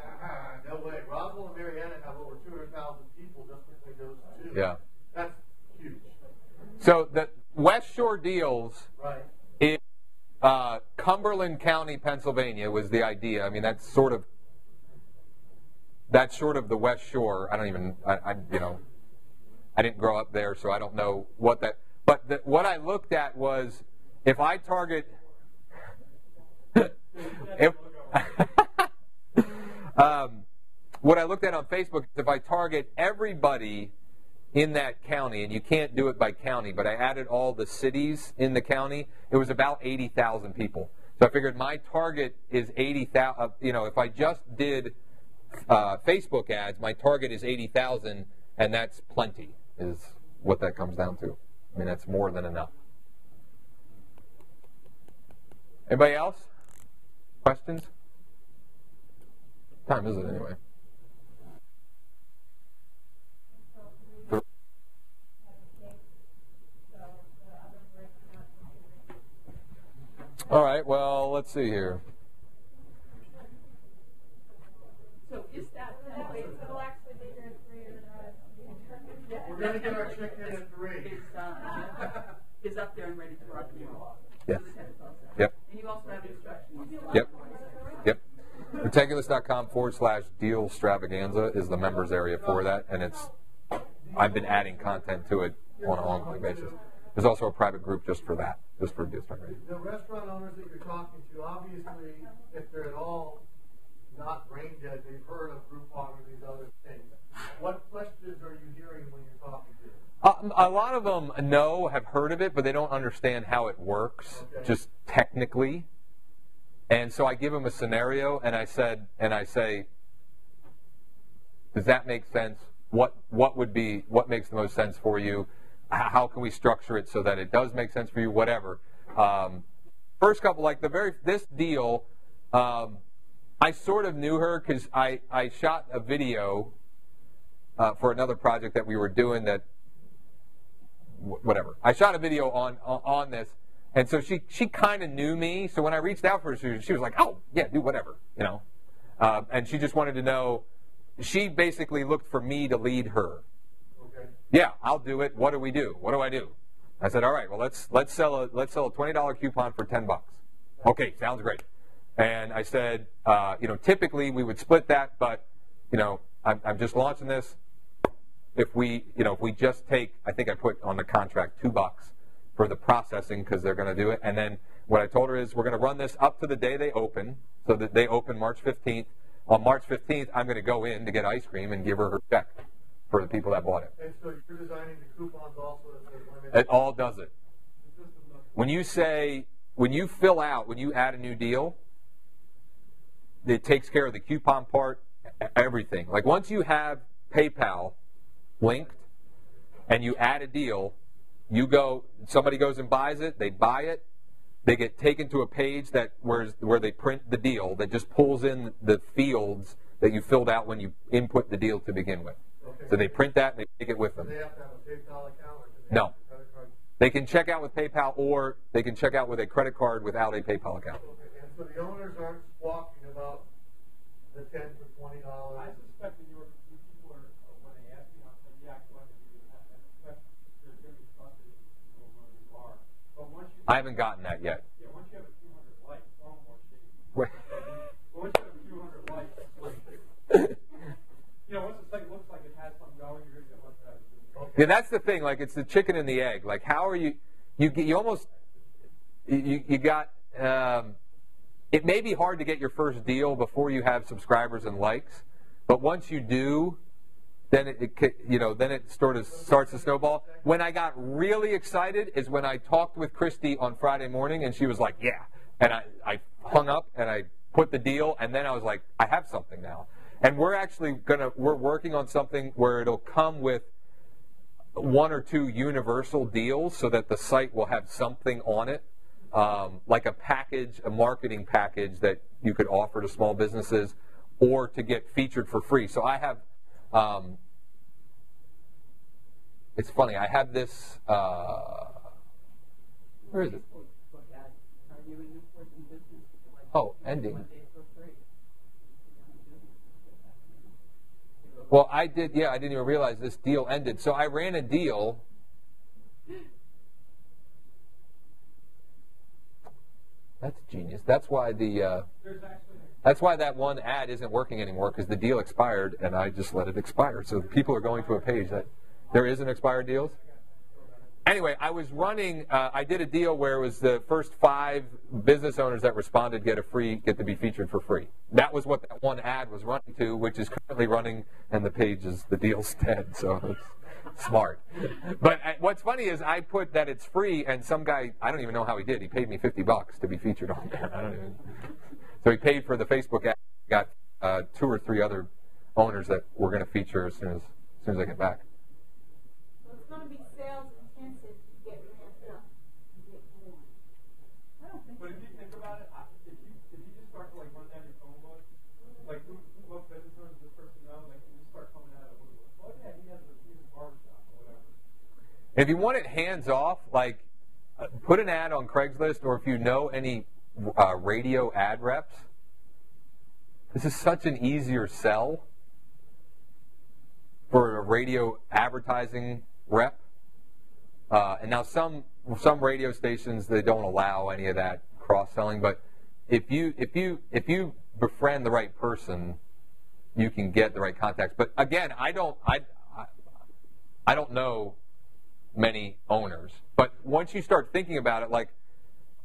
Speaker 3: no way. Roswell and Marietta have over 200,000 people just between those two.
Speaker 1: Yeah.
Speaker 3: That's huge.
Speaker 1: So the West Shore Deals
Speaker 3: Right.
Speaker 1: in Cumberland County, Pennsylvania was the idea. I mean, that's sort of the West Shore. I don't even, I didn't grow up there, so I don't know what that. But what I looked at was, if I target, what I looked at on Facebook is if I target everybody in that county, and you can't do it by county, but I added all the cities in the county, it was about 80,000 people. So I figured my target is 80,000. If I just did Facebook ads, my target is 80,000, and that's plenty, is what that comes down to. I mean, that's more than enough. Anybody else? Questions? What time is it anyway? All right, well, let's see here.
Speaker 2: So is that
Speaker 4: It'll actually be here at 3 or
Speaker 3: We're going to get our chicken at 3.
Speaker 2: is up there and ready to rock and roll?
Speaker 1: Yes.
Speaker 2: So the tennis also.
Speaker 1: Yep.
Speaker 2: And you also have instructions.
Speaker 1: Yep. Meticulous.com/deal extravaganza is the members area for that, and I've been adding content to it on an ongoing basis. There's also a private group just for that, just for deal extravaganza.
Speaker 3: The restaurant owners that you're talking to, obviously, if they're at all not brain dead, they've heard of Groupon or these other things. What questions are you hearing when you're talking to them?
Speaker 1: A lot of them have heard of it, but they don't understand how it works, just technically. And so I give them a scenario, and I say, does that make sense? What makes the most sense for you? How can we structure it so that it does make sense for you? Whatever. First couple, this deal, I sort of knew her because I shot a video for another project that we were doing that. Whatever. I shot a video on this, and so she kind of knew me. So when I reached out for her, she was like, "Oh, yeah, do whatever," and she just wanted to know. She basically looked for me to lead her.
Speaker 3: Okay.
Speaker 1: Yeah, I'll do it. What do we do? What do I do? I said, all right, well let's sell a $20 coupon for $10. Okay, sounds great. And I said, typically we would split that, but, I'm just launching this. If we just take, I think I put on the contract $2 for the processing because they're going to do it. And then what I told her is we're going to run this up to the day they open, so that they open March 15th. On March 15th, I'm going to go in to get ice cream and give her check for the people that bought it.
Speaker 3: And so you're designing the coupons also that says limited.
Speaker 1: It all does it. When you add a new deal, it takes care of the coupon part, everything. Like once you have PayPal linked and you add a deal, somebody goes and buys it, they buy it, they get taken to a page where they print the deal that just pulls in the fields that you filled out when you input the deal to begin with.
Speaker 3: Okay.
Speaker 1: So they print that and they take it with them.
Speaker 3: Do they have to have a PayPal account? Or do they
Speaker 1: No.
Speaker 3: have a credit card?
Speaker 1: They can check out with PayPal or they can check out with a credit card without a PayPal account.
Speaker 3: Okay. And so the owners aren't squawking about the $10 to $20.
Speaker 6: I suspect that people are, when they ask me, I'll say, yeah, I want to do that. I suspect there's going to be trusted people where you are. But once you
Speaker 1: I haven't gotten that yet.
Speaker 6: Yeah, once you have a few hundred likes, it's all more shitty.
Speaker 1: Wait.
Speaker 6: But once you have a few hundred likes, once the site looks like it has something going, you're going to get less out of it.
Speaker 1: Yeah, that's the thing. Like it's the chicken and the egg. Like how are you got. It may be hard to get your first deal before you have subscribers and likes, but once you do, then it sort of starts to snowball. When I got really excited is when I talked with Christy on Friday morning, and she was like, "Yeah," and I hung up and I put the deal, and then I was like, "I have something now," and we're working on something where it'll come with 1 or 2 universal deals so that the site will have something on it. Like a marketing package that you could offer to small businesses or to get featured for free. So I have, it's funny, I have this, where is it? Oh, ending. Well, I didn't even realize this deal ended. So I ran a deal. That's genius. That's why that one ad isn't working anymore because the deal expired and I just let it expire. So people are going to a page that there isn't expired deals. Anyway, I was running. I did a deal where it was the first 5 business owners that responded get to be featured for free. That was what that one ad was running to, which is currently running, and the page is the deal's dead. So it's smart. But what's funny is I put that it's free, and some guy, I don't even know how he did. He paid me $50 to be featured on there. So he paid for the Facebook ad. Got 2 or 3 other owners that we're going to feature as soon as I get back.
Speaker 4: Well, it's going to be sales intensive to get ramped up.
Speaker 6: But if you think about it, if you just start to run down your phone book, what business owners does this person know? You just start coming out of it. Oh yeah, he has a barbershop or whatever.
Speaker 1: If you want it hands off, put an ad on Craigslist, or if you know any radio ad reps, this is such an easier sell for a radio advertising rep. And now some radio stations, they don't allow any of that cross-selling, but if you befriend the right person, you can get the right contacts. But again, I don't know many owners, but once you start thinking about it,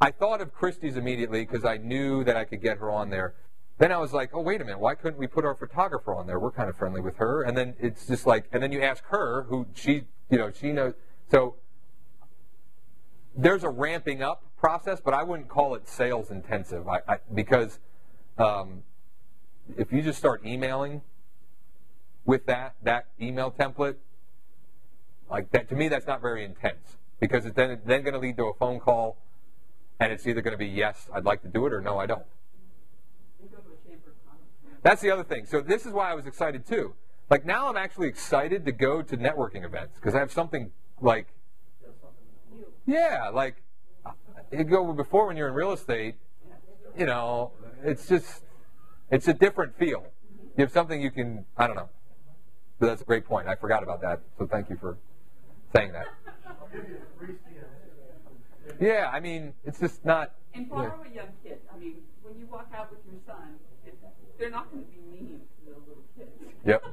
Speaker 1: I thought of Christie's immediately because I knew that I could get her on there. Then I was like, oh, wait a minute, why couldn't we put our photographer on there? We're kind of friendly with her. And then it's just and then you ask her who she knows. So there's a ramping up process, but I wouldn't call it sales intensive because if you just start emailing with that email template, that, to me, that's not very intense because it's then going to lead to a phone call, and it's either going to be yes, I'd like to do it, or no, I don't. That's the other thing. So this is why I was excited too. Now I'm actually excited to go to networking events because I have something you go before when you're in real estate, it's a different feel. You have something you can, I don't know. But that's a great point. I forgot about that. So thank you for saying that.
Speaker 3: I'll give you a free
Speaker 1: Yeah, I mean, it's just not.
Speaker 2: And borrow a young kid. I mean, when you walk out with your son, they're not going to be mean to those little kids.
Speaker 1: Yep.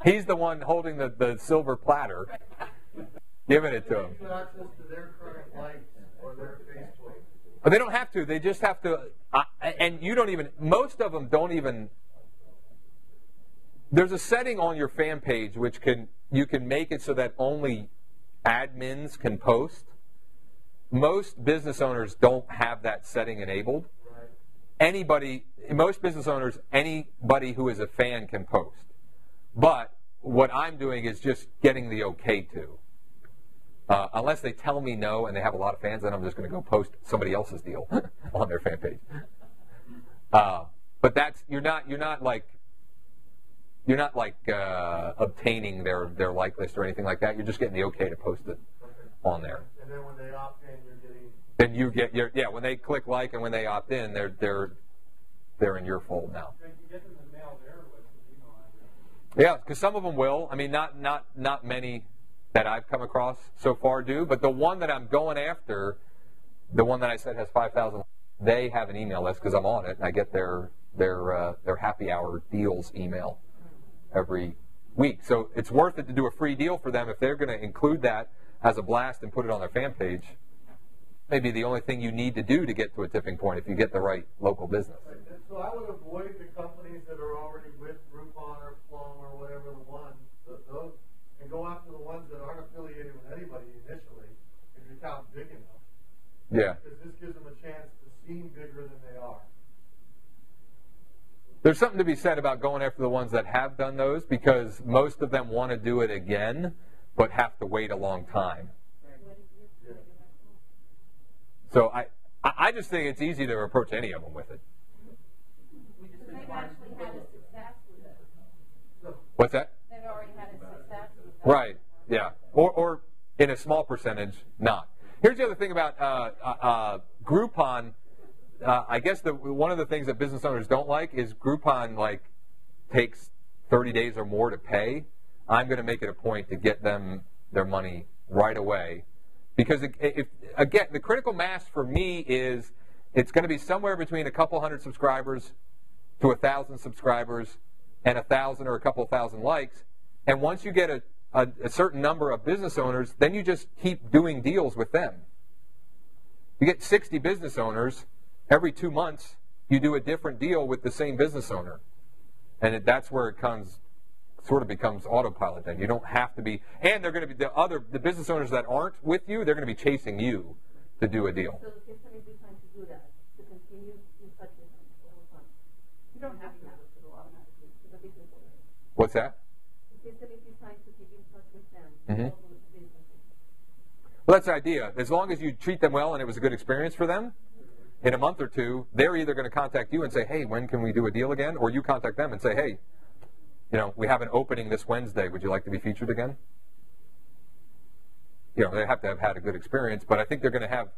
Speaker 1: He's the one holding the silver platter, giving it to him.
Speaker 3: You have access to their current likes or their Facebook.
Speaker 1: But they don't have to. They just have to. And you don't even. Most of them don't even. There's a setting on your fan page which you can make it so that only admins can post. Most business owners don't have that setting enabled. Most business owners, anybody who is a fan can post. But what I'm doing is just getting the okay to. Unless they tell me no and they have a lot of fans, then I'm just going to go post somebody else's deal on their fan page. But that's you're not like obtaining their like list or anything like that. You're just getting the okay to post it on there.
Speaker 3: And then when they opt in, you're getting.
Speaker 1: Then you get when they click like and when they opt in, they're in your fold now.
Speaker 6: You can get them in the mail there with the email address.
Speaker 1: Yeah, because some of them will. I mean, not many that I've come across so far do, but the one that I'm going after, the one that I said has 5,000, they have an email list because I'm on it, and I get their happy hour deals email every week. So it's worth it to do a free deal for them if they're going to include that as a blast and put it on their fan page. Maybe the only thing you need to do to get to a tipping point if you get the right local business.
Speaker 3: Right. And so I would avoid the companies that are already with Groupon or Plum or whatever the ones, those, and go after the ones that aren't affiliated with anybody initially, if your account's big enough.
Speaker 1: Yeah.
Speaker 3: Because this gives them a chance to seem bigger than they are.
Speaker 1: There's something to be said about going after the ones that have done those because most of them want to do it again, but have to wait a long time. So I just think it's easy to approach any of them with it.
Speaker 4: They've actually had a success with it.
Speaker 1: What's that?
Speaker 4: They've already had a success with it.
Speaker 1: Right. Yeah. Or in a small percentage, not. Here's the other thing about Groupon. I guess one of the things that business owners don't like is Groupon takes 30 days or more to pay. I'm going to make it a point to get them their money right away. Because, again, the critical mass for me is it's going to be somewhere between a couple hundred subscribers to 1,000 subscribers and 1,000 or a couple thousand likes. And once you get a certain number of business owners, then you just keep doing deals with them. You get 60 business owners. Every 2 months, you do a different deal with the same business owner. And that's where it sort of becomes autopilot then. You don't have to be, and they're going to be the business owners that aren't with you, they're going to be chasing you to do a deal.
Speaker 4: So the system is designed to do that, to continue in touch with them the whole time.
Speaker 2: You don't have to have it go automatically.
Speaker 4: To the business owner.
Speaker 1: What's that?
Speaker 4: The system is designed to keep in touch with them,
Speaker 1: Mhm.
Speaker 4: all those businesses.
Speaker 1: Well, that's the idea. As long as you treat them well and it was a good experience for them, in a month or two, they're either going to contact you and say, hey, when can we do a deal again? Or you contact them and say, hey, we have an opening this Wednesday. Would you like to be featured again? They have to have had a good experience, but I think they're going to have,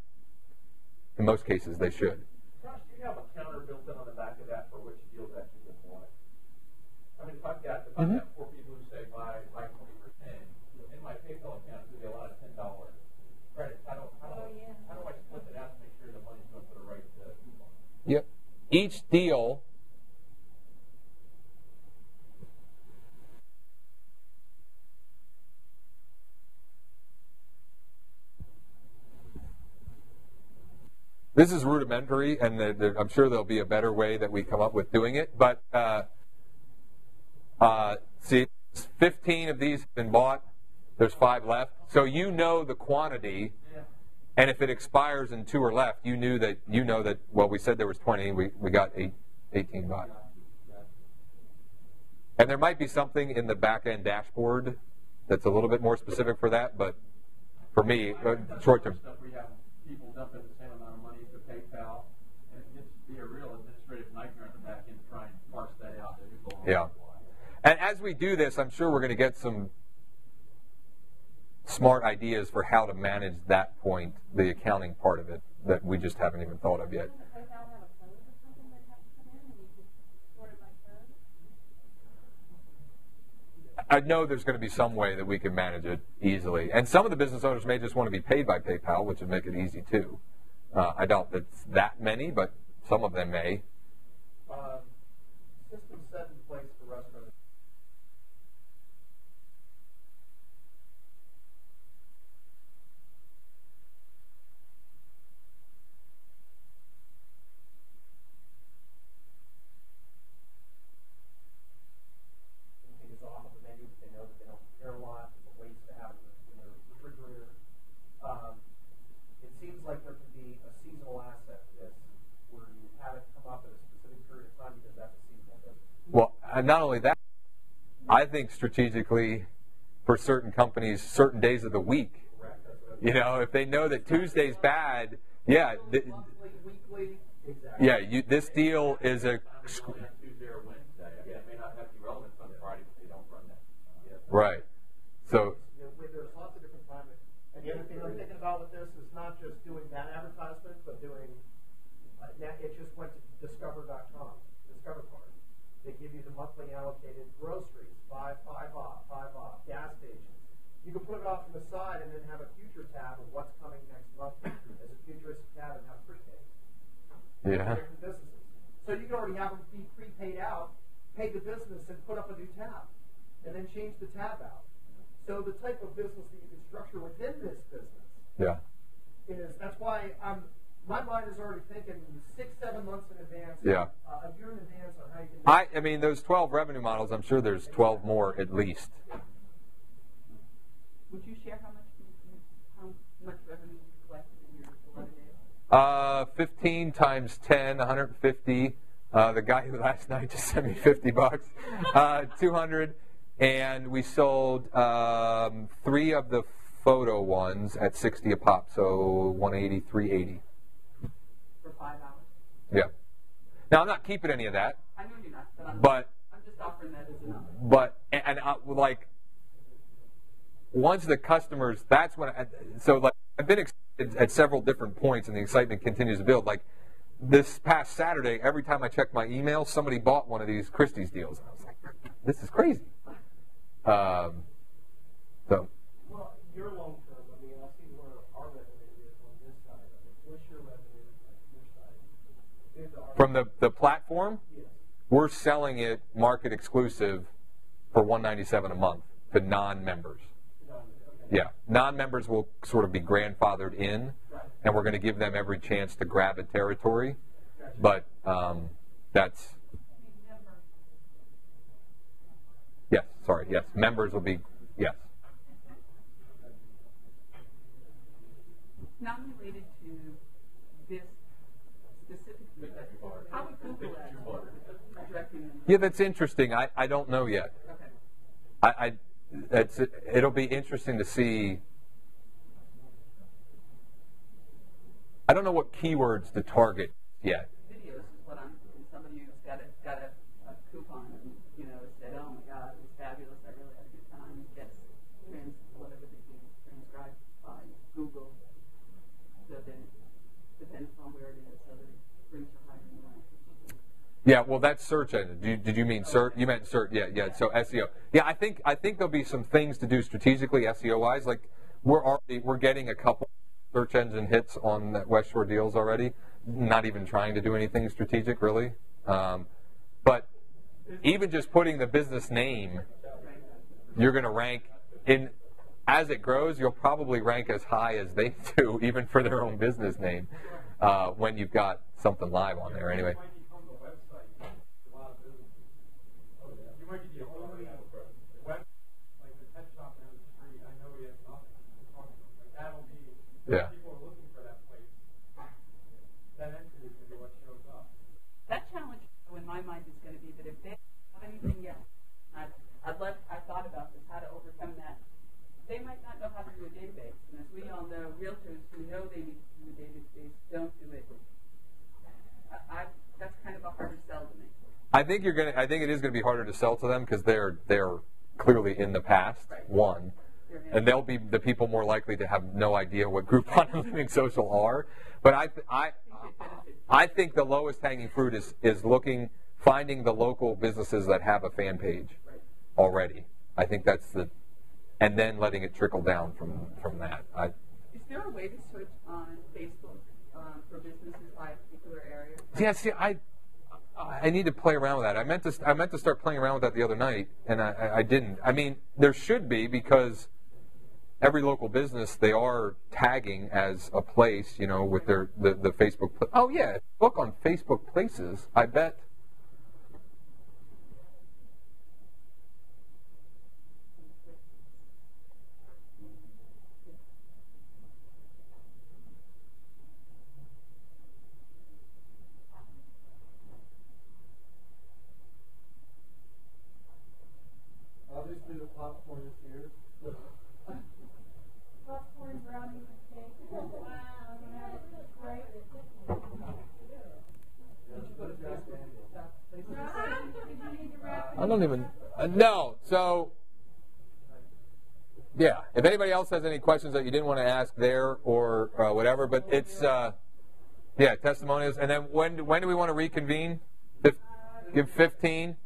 Speaker 1: in most cases, they should.
Speaker 5: Josh, do you have a counter built in on the back of that for which deals actually get bought? I mean, if I've got 4 people who say buy 20%, in my PayPal account, it's going to be a lot of $10 credits. How do I split it out to make sure the money's going to the right coupon?
Speaker 1: Yep. Each deal this is rudimentary, and I'm sure there'll be a better way that we come up with doing it. But see, 15 of these have been bought. There's 5 left. So you know the quantity. And if it expires and 2 are left, you know that, well, we said there was 20, we got 18 bought. And there might be something in the back-end dashboard that's a little bit more specific for that, but for me, short term.
Speaker 6: We have people dumping the same amount of money to PayPal, and it gets to be a real administrative nightmare in the back end to try and parse that out.
Speaker 1: Yeah. And as we do this, I'm sure we're going to get some smart ideas for how to manage that point, the accounting part of it, that we just haven't even thought of yet. I know there's going to be some way that we can manage it easily. And some of the business owners may just want to be paid by PayPal, which would make it easy too. I doubt it's that many, but some of them may.
Speaker 5: System set in place for restaurants. Anything is off of the menu, they know that they don't prepare a lot, it's a waste to have in their refrigerator. It seems like there can be a seasonal asset to this, where you have it come up at a specific period of time because that's a seasonal business.
Speaker 1: Well, not only that, I think strategically for certain companies, certain days of the week. You know, if they know that Tuesday's bad, yeah,
Speaker 2: Monthly, weekly.
Speaker 5: Exactly.
Speaker 1: yeah, this deal is a
Speaker 7: Tuesday or Wednesday. It may not have any relevance on Friday if they don't run that.
Speaker 1: right. So
Speaker 5: There's lots of different times. And the other thing I'm thinking about with this is not just doing that advertisement, but doing, it just went to discover.com, Discover Card. They give you the monthly allocated groceries, 5 off, gas stations. You can put it off to the side and then have a future tab of what's coming next month as a futuristic tab and have prepaid.
Speaker 1: yeah,
Speaker 5: Different businesses. So you can already have them be prepaid out, pay the business and put up a new tab, and then change the tab out. So the type of business that you can structure within this business
Speaker 1: yeah.
Speaker 5: that's why my mind is already thinking 6-7 months in advance,
Speaker 1: Yeah.
Speaker 5: A year in advance on how you can.
Speaker 1: I mean, those 12 revenue models, I'm sure there's 12 more at least.
Speaker 2: Would you share how much revenue you collected in your 11 days?
Speaker 1: 15 times 10, 150. The guy who last night just sent me $50. 200. And we sold 3 of the photo ones at 60 a pop, so 180, 380.
Speaker 2: For 5 hours.
Speaker 1: Yeah. Now I'm not keeping any of that,
Speaker 2: I know you're not,
Speaker 1: but
Speaker 2: I'm just offering that as a number.
Speaker 1: but like once the customers, that's when. So like I've been excited at several different points, and the excitement continues to build. Like this past Saturday, every time I checked my email, somebody bought one of these Christie's deals, and I was like, "This is crazy." So.
Speaker 6: Well, your long term, I mean, I see where our revenue is on this side. I mean, what's your revenue on your side?
Speaker 1: From the platform,
Speaker 6: Yes.
Speaker 1: we're selling it market exclusive for $197 a month to non-members. Yeah, non-members will sort of be grandfathered in, and we're going to give them every chance to grab a territory. But that's yes. Sorry, yes. Members will be yes.
Speaker 2: Not related to this specifically, but how would Google Ads directing them?
Speaker 1: Yeah, that's interesting. I don't know yet.
Speaker 2: Okay.
Speaker 1: It'll be interesting to see. I don't know what keywords to target yet.
Speaker 2: Videos is what I'm thinking. Somebody who's got a coupon and, said, oh my God, it was fabulous. I really had a good time. Gets whatever they do, transcribed by Google. So then it depends on where it is. So that it brings her higher in the rank.
Speaker 1: Yeah, well, that's search engine. Did you mean search? You meant search. Yeah. So SEO. Yeah, I think there'll be some things to do strategically SEO wise. Like we're getting a couple search engine hits on that West Shore Deals already. Not even trying to do anything strategic really. But even just putting the business name, you're going to rank in. As it grows, you'll probably rank as high as they do, even for their own business name, when you've got something live on there. Anyway.
Speaker 6: You might be the only web, like the pet shop down the street. I know he has nothing. Like that'll be.
Speaker 1: Yeah.
Speaker 6: People are looking for that place. That entity is going to be what shows up.
Speaker 2: That challenge, in my mind, is going to be that if they don't have anything yet, I thought about this, how to overcome that. They might not know how to do a database, and as we all know, realtors who know they need to do a database don't do it. That's kind of a harder sell to me.
Speaker 1: I think it is going to be harder to sell to them because they're clearly in the past.
Speaker 2: Right.
Speaker 1: One, and they'll be the people more likely to have no idea what Groupon and Living Social are. But I think the lowest hanging fruit is finding the local businesses that have a fan page already. I think that's and then letting it trickle down from that.
Speaker 2: Is there a way to search on Facebook for businesses by a particular area?
Speaker 1: Yeah, see, I need to play around with that. I meant to start playing around with that the other night, and I didn't. I mean, there should be, because every local business, they are tagging as a place, you know, with the Facebook. Oh yeah, look on Facebook Places. I bet.
Speaker 3: Obviously, the popcorn is here.
Speaker 4: Popcorn, brownies, and cake. Wow, great.
Speaker 1: I don't even. No. So. Yeah. If anybody else has any questions that you didn't want to ask there or whatever, but it's yeah, testimonials. And then when do we want to reconvene? Give 15.